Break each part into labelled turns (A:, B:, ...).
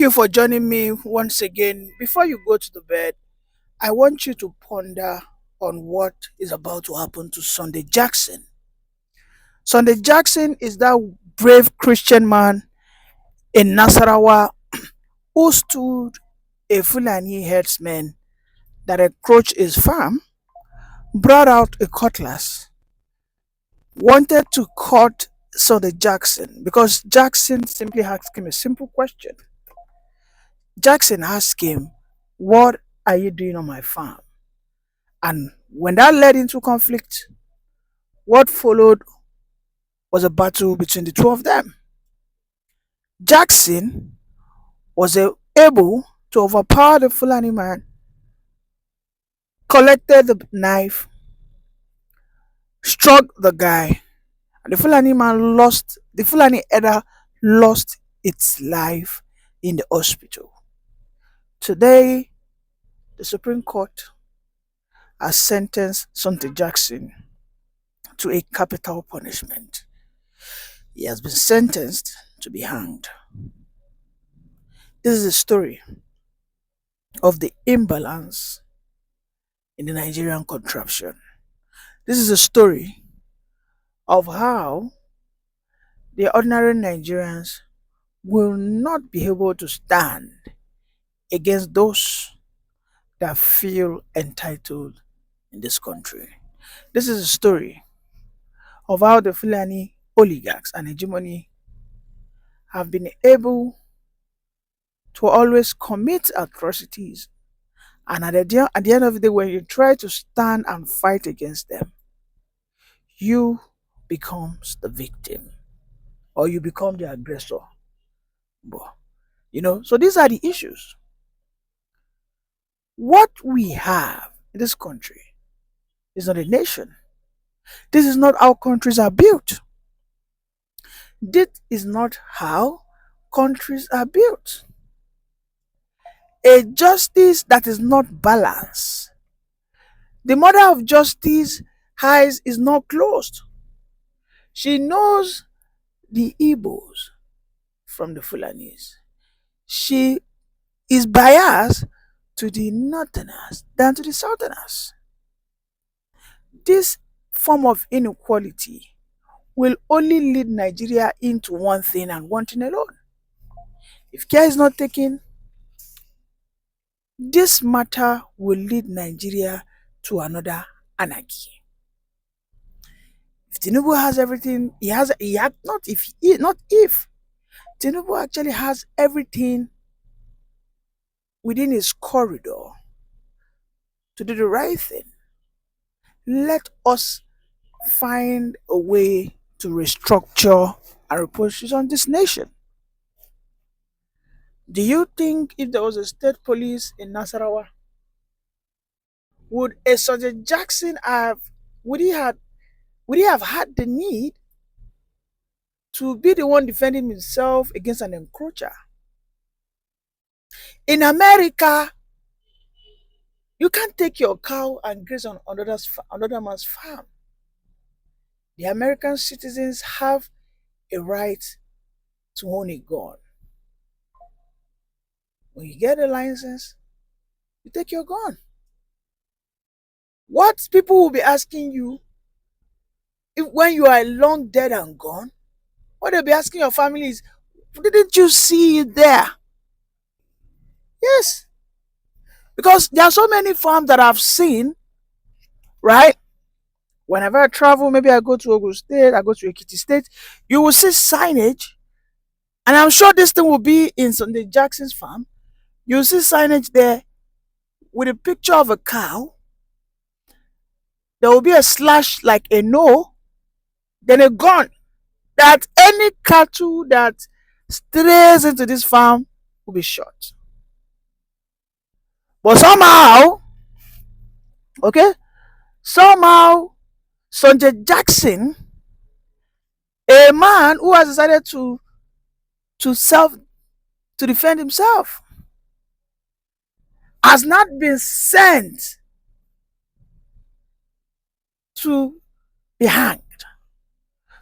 A: You for joining me once again. Before you go to the bed, I want you to ponder on what is about to happen to Sunday Jackson. Sunday Jackson is that brave Christian man in Nasarawa who stood a Fulani herdsman that encroached his farm, brought out a cutlass, wanted to cut Sunday Jackson because Jackson simply asked him a simple question. Jackson asked him, "What are you doing on my farm?" And when that led into conflict, what followed was a battle between the two of them. Jackson was able to overpower the Fulani man, collected the knife, struck the guy, and the Fulani elder lost its life in the hospital. Today, the Supreme Court has sentenced Sunday Jackson to a capital punishment. He has been sentenced to be hanged. This is a story of the imbalance in the Nigerian contraption. This is a story of how the ordinary Nigerians will not be able to stand against those that feel entitled in this country. This is a story of how the Fulani oligarchs and hegemony have been able to always commit atrocities, and at the end of the day, when you try to stand and fight against them, you becomes the victim or you become the aggressor. But, so these are the issues. What we have in this country is not a nation. This is not how countries are built. This is not how countries are built. A justice that is not balanced. The mother of justice eyes is not closed. She knows the Igbos from the Fulanis. She is biased to the northerners than to the southerners. This form of inequality will only lead Nigeria into one thing and one thing alone. If care is not taken, this matter will lead Nigeria to another anarchy. If Tinubu has everything, he has not if Tinubu actually has everything within his corridor to do the right thing. Let us find a way to restructure and reposition this nation. Do you think if there was a state police in Nasarawa, would a Sergeant Jackson have would he have had the need to be the one defending himself against an encroacher? In America, you can't take your cow and graze on another man's farm. The American citizens have a right to own a gun. When you get a license, you take your gun. What people will be asking you when you are long dead and gone, what they'll be asking your family is, didn't you see it there? Yes, because there are so many farms that I've seen, right? Whenever I travel, maybe I go to Ogun State, I go to Ekiti State, you will see signage, and I'm sure this thing will be in Sunday Jackson's farm. You'll see signage there with a picture of a cow. There will be a slash like a no, then a gun. That any cattle that strays into this farm will be shot. But somehow, Sanjay Jackson, a man who has decided to self to defend himself, has not been sent to be hanged.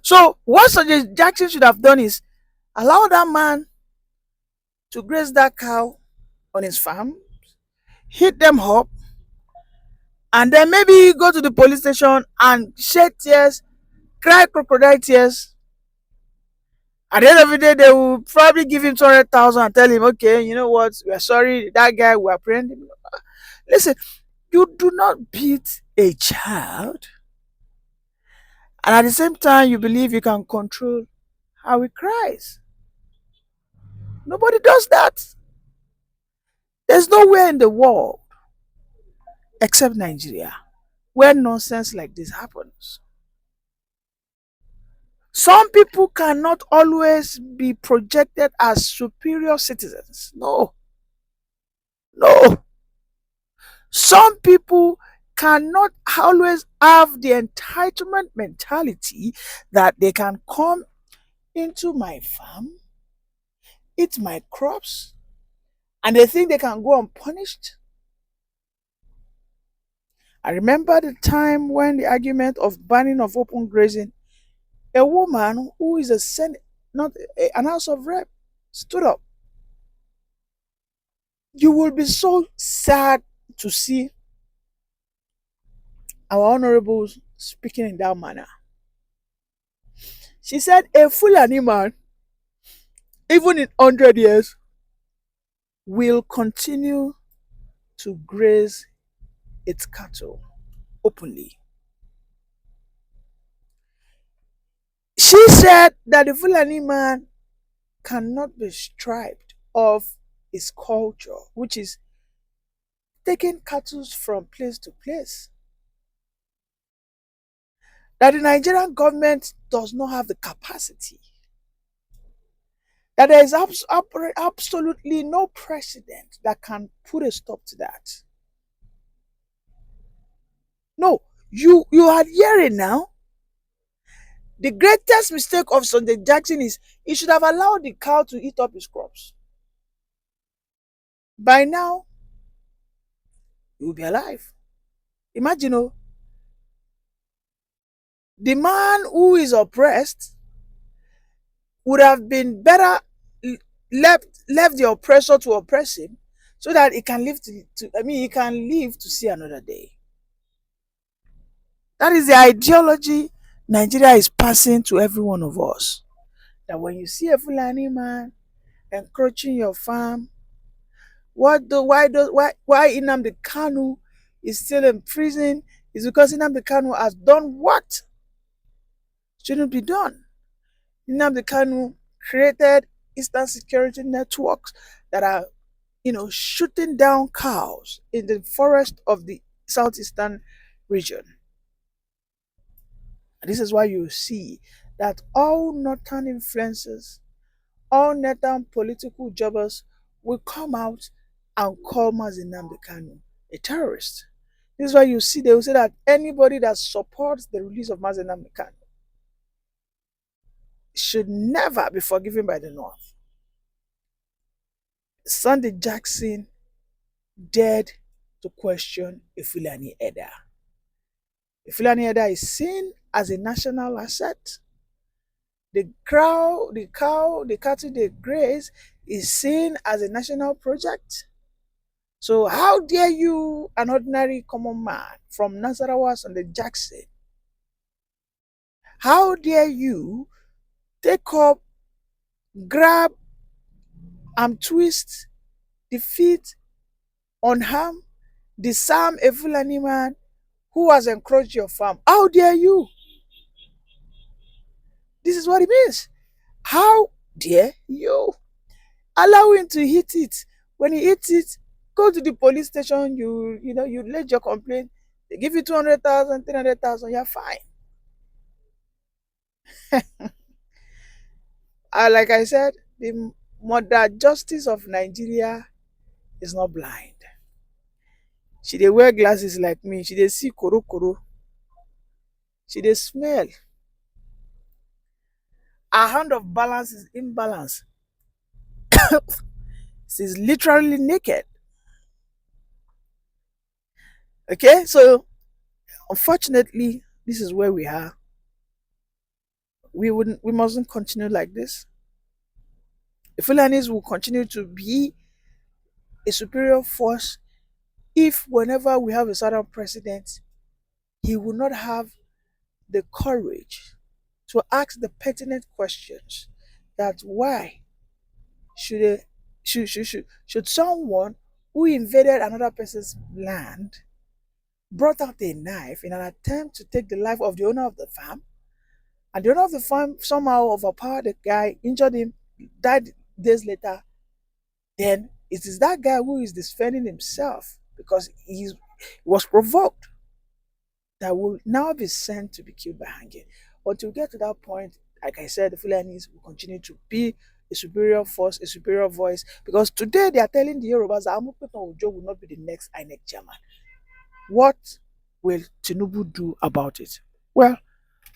A: So what Sanjay Jackson should have done is allow that man to graze that cow on his farm, hit them up, and then maybe go to the police station and shed tears, cry crocodile tears. At the end of the day, they will probably give him 200,000 and tell him, okay, you know what, we are sorry, that guy, we apprehend him. Listen, you do not beat a child, and at the same time, you believe you can control how he cries. Nobody does that. There's nowhere in the world except Nigeria where nonsense like this happens. Some people cannot always be projected as superior citizens. No, no. Some people cannot always have the entitlement mentality that they can come into my farm, eat my crops, and they think they can go unpunished. I remember the time when the argument of banning of open grazing, a woman who is a senate, not an house of rep, stood up. You will be so sad to see our honorables speaking in that manner. She said a Fulani man, even in 100 years, will continue to graze its cattle openly. She said that the Fulani man cannot be stripped of his culture, which is taking cattle from place to place. That the Nigerian government does not have the capacity. That there is absolutely no precedent that can put a stop to that. No, you are hearing now. The greatest mistake of Sunday Jackson is he should have allowed the cow to eat up his crops. By now, he will be alive. Imagine, oh, the man who is oppressed would have been better left the oppressor to oppress him so that he can live he can live to see another day. That is the ideology Nigeria is passing to every one of us. That when you see a Fulani man encroaching your farm, why Nnamdi Kanu is still in prison is because Nnamdi Kanu has done what shouldn't be done. Nnamdi Kanu created Eastern security networks that are, shooting down cows in the forest of the southeastern region. And this is why you see that all northern influences, all northern political jobbers will come out and call Mazi Nnamdi Kanu a terrorist. This is why you see they will say that anybody that supports the release of Mazi Nnamdi Kanu should never be forgiven by the North. Sunday Jackson dared to question a Fulani Eda. A Fulani Eda is seen as a national asset. The cow, the cattle they graze is seen as a national project. So how dare you, an ordinary common man from Nasarawa Sunday Jackson, how dare you take up, grab, and twist, defeat, unharm, disarm a Fulani man who has encroached your farm? How dare you? This is what it means. How dare you allow him to hit it? When he hits it, go to the police station, you lodge your complaint, they give you 200,000, 300,000, you're fine. Like I said, the mother justice of Nigeria is not blind. She dey wear glasses like me, she dey see koro koro, she dey smell. Her hand of balance is imbalance. She's literally naked. Okay, so unfortunately, this is where we are. We mustn't continue like this. The Fulanis will continue to be a superior force if, whenever we have a certain president, he will not have the courage to ask the pertinent questions, that why should a, should someone who invaded another person's land, brought out a knife in an attempt to take the life of the owner of the farm, and the owner of the farm somehow overpowered the guy, injured him, died days later, then it is that guy who is defending himself because he was provoked, that will now be sent to be killed by hanging. Until we get to that point, like I said, the Fulanis will continue to be a superior force, a superior voice, because today they are telling the Yorubas that Amupetan Ojo will not be the next INEC chairman. What will Tinubu do about it? Well,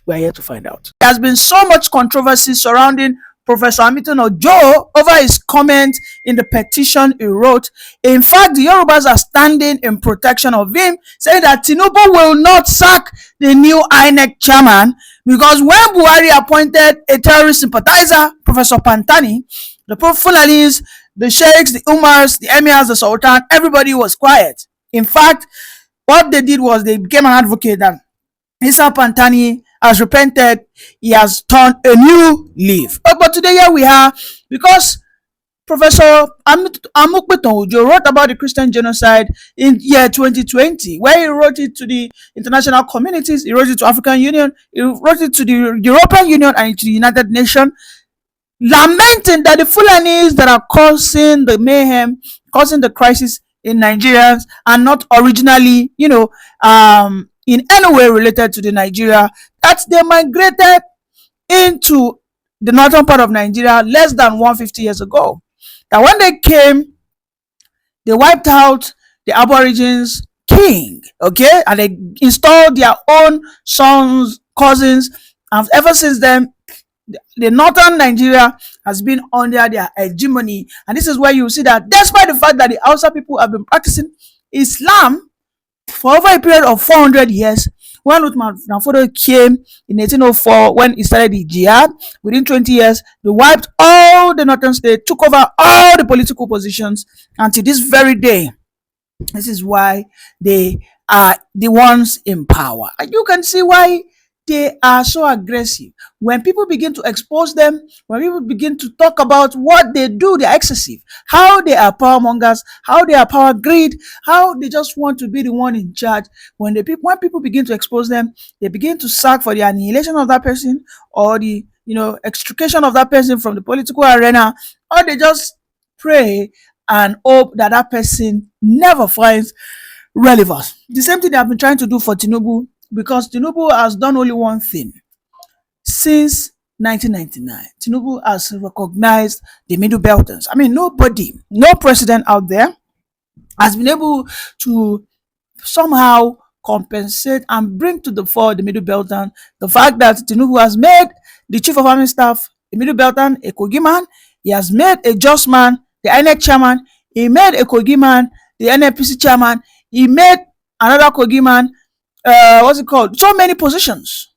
A: we are here to find out. There has been so much controversy surrounding Professor Hamilton Ojo over his comment in the petition he wrote. In fact, the Yorubas are standing in protection of him, saying that Tinubu will not sack the new INEC chairman, because when Buhari appointed a terrorist sympathizer, Professor Pantani, the Fulanis, the Sheikhs, the Umars, the Emirs, the Sultan, everybody was quiet. In fact, what they did was they became an advocate that Isa Pantani has repented, he has turned a new leaf. But today here we are, because Professor Amukpeton Ojo wrote about the Christian genocide in year 2020, where he wrote it to the international communities, he wrote it to African Union, he wrote it to the European Union and to the United Nations, lamenting that the Fulanis that are causing the mayhem, causing the crisis in Nigerians are not originally, in any way related to the Nigeria, that they migrated into the northern part of Nigeria less than 150 years ago. That when they came, they wiped out the Aborigines king, okay, and they installed their own sons, cousins, and ever since then, the northern Nigeria has been under their hegemony. And this is where you see that despite the fact that the Hausa people have been practicing Islam for over a period of 400 years, when Uthman Nafodo came in 1804, when he started the jihad, within 20 years, they wiped all the northern states, took over all the political positions, and to this very day, this is why they are the ones in power. And you can see why they are so aggressive. When people begin to expose them, when people begin to talk about what they do, they're excessive. How they are power mongers, how they are power greed, how they just want to be the one in charge. When people begin to expose them, they begin to sack for the annihilation of that person, or the extrication of that person from the political arena, or they just pray and hope that that person never finds relevance. The same thing they have been trying to do for Tinubu, because Tinubu has done only one thing. Since 1999, Tinubu has recognized the Middle Belters. I mean, nobody, no president out there has been able to somehow compensate and bring to the fore the Middle Belton. The fact that Tinubu has made the Chief of Army Staff a Middle Belton, a Kogi man. He has made a Just man the INEC chairman. He made a Kogi man the NNPC chairman. He made another Kogi man, what's it called? So many positions.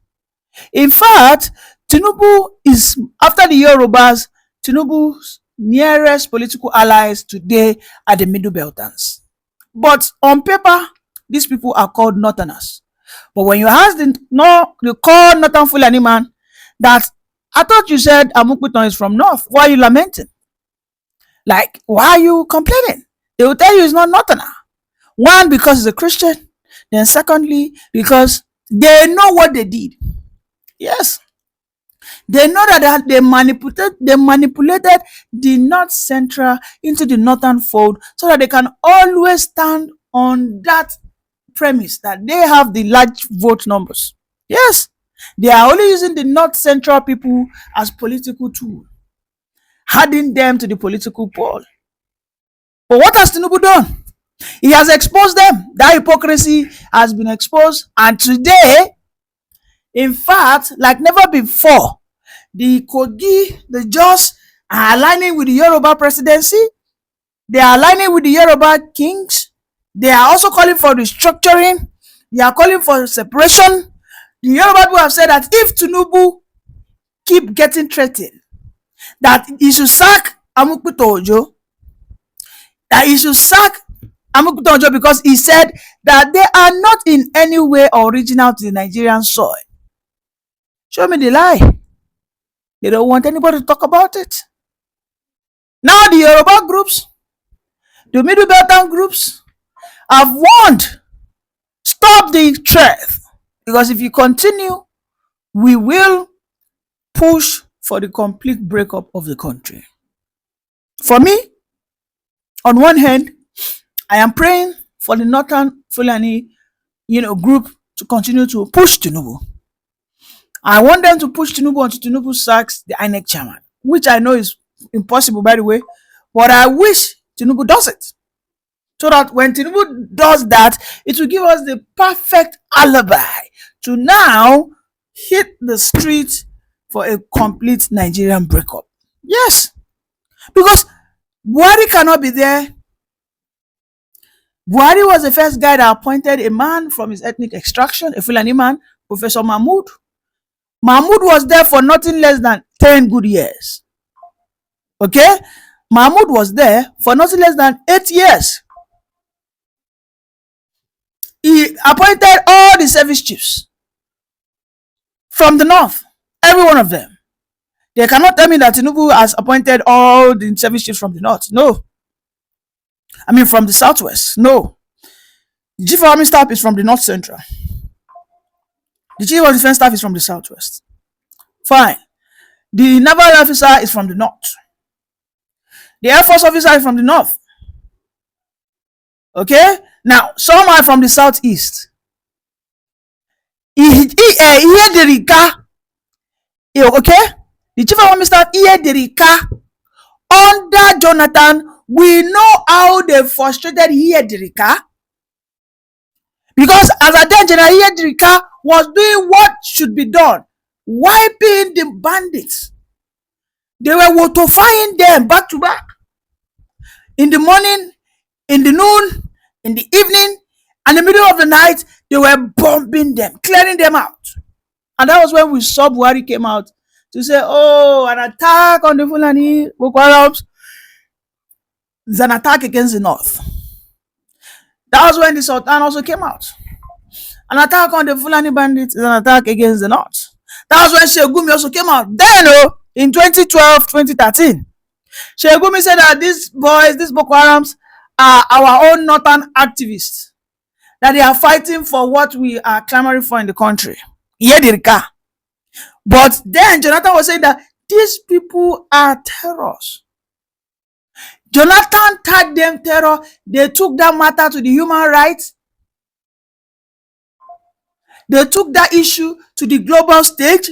A: In fact, Tinubu is, after the Yorubas, Tinubu's nearest political allies today are the Middle Beltons. But on paper, these people are called Northerners. But when you ask the core Northern Fulani man that, I thought you said Amukpeton is from North, why are you lamenting? Like, why are you complaining? They will tell you it's not Northerner. One, because he's a Christian. Then secondly, because they know what they did. Yes. They know that they manipulated the North Central into the Northern fold, so that they can always stand on that premise that they have the large vote numbers. Yes. They are only using the North Central people as political tool, adding them to the political pool. But what has Tinubu done? He has exposed them. That hypocrisy has been exposed. And today, in fact, like never before, the Kogi, the Jos are aligning with the Yoruba presidency. They are aligning with the Yoruba kings. They are also calling for restructuring. They are calling for separation. The Yoruba people have said that if Tinubu keep getting threatened, that he should sack Amukpito Ojo, that he should sack Amukpito Ojo because he said that they are not in any way original to the Nigerian soil. Show me the lie. They don't want anybody to talk about it. Now the Yoruba groups, the Middle Beltern groups have warned, stop the threat, because if you continue, we will push for the complete breakup of the country. For me, on one hand, I am praying for the Northern Fulani, group to continue to push Tinubu. I want them to push Tinubu until Tinubu sacks the INEC chairman, which I know is impossible, by the way, but I wish Tinubu does it. So that when Tinubu does that, it will give us the perfect alibi to now hit the street for a complete Nigerian breakup. Yes, because Buhari cannot be there. Buhari was the first guy that appointed a man from his ethnic extraction, a Fulani man, Professor Mahmood. Mahmood was there for nothing less than 10 good years. Okay? Mahmood was there for nothing less than 8 years. He appointed all the service chiefs from the north, every one of them. They cannot tell me that Tinubu has appointed all the service chiefs from the north. No. I mean, from the southwest. No. The chief of army staff is from the north central. The chief of defense staff is from the southwest. Fine. The naval officer is from the north. The air force officer is from the north. Okay? Now, some are from the southeast. Okay? The chief of army staff Iyedirika under Jonathan. We know how they frustrated Iyedirika, because as a then General Iyedirika was doing what should be done, wiping the bandits. They were wotofying them back to back. In the morning, in the noon, in the evening, and the middle of the night, they were bombing them, clearing them out. And that was when we saw Buhari came out to say, oh, an attack on the Fulani Boko Harams is an attack against the north. That was when the Sultan also came out. An attack on the Fulani bandits is an attack against the north. That was when Shegumi also came out. Then, in 2012, 2013, Shegumi said that these boys, these Boko Harams, are our own northern activists, that they are fighting for what we are clamoring for in the country. Yedirika. But then Jonathan was saying that these people are terrorists. Jonathan tagged them terror. They took that matter to the human rights. They took that issue to the global stage.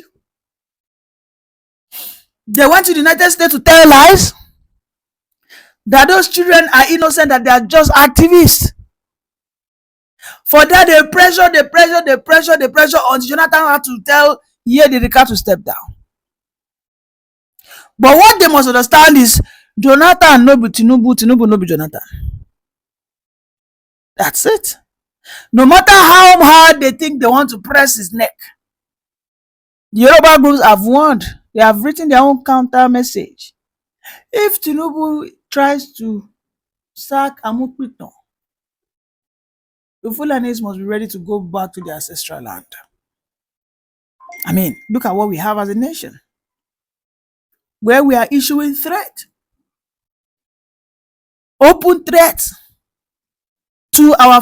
A: They went to the United States to tell lies that those children are innocent, that they are just activists. For that, they pressure until Jonathan had to tell Yedirika to step down. But what they must understand is Jonathan no be Tinubu, Tinubu no be Jonathan. That's it. No matter how hard they think they want to press his neck, the Yoruba groups have warned. They have written their own counter message. If Tinubu tries to sack Amukpito, the Fulanis must be ready to go back to their ancestral land. I mean, look at what we have as a nation, where we are issuing threat, open threats to our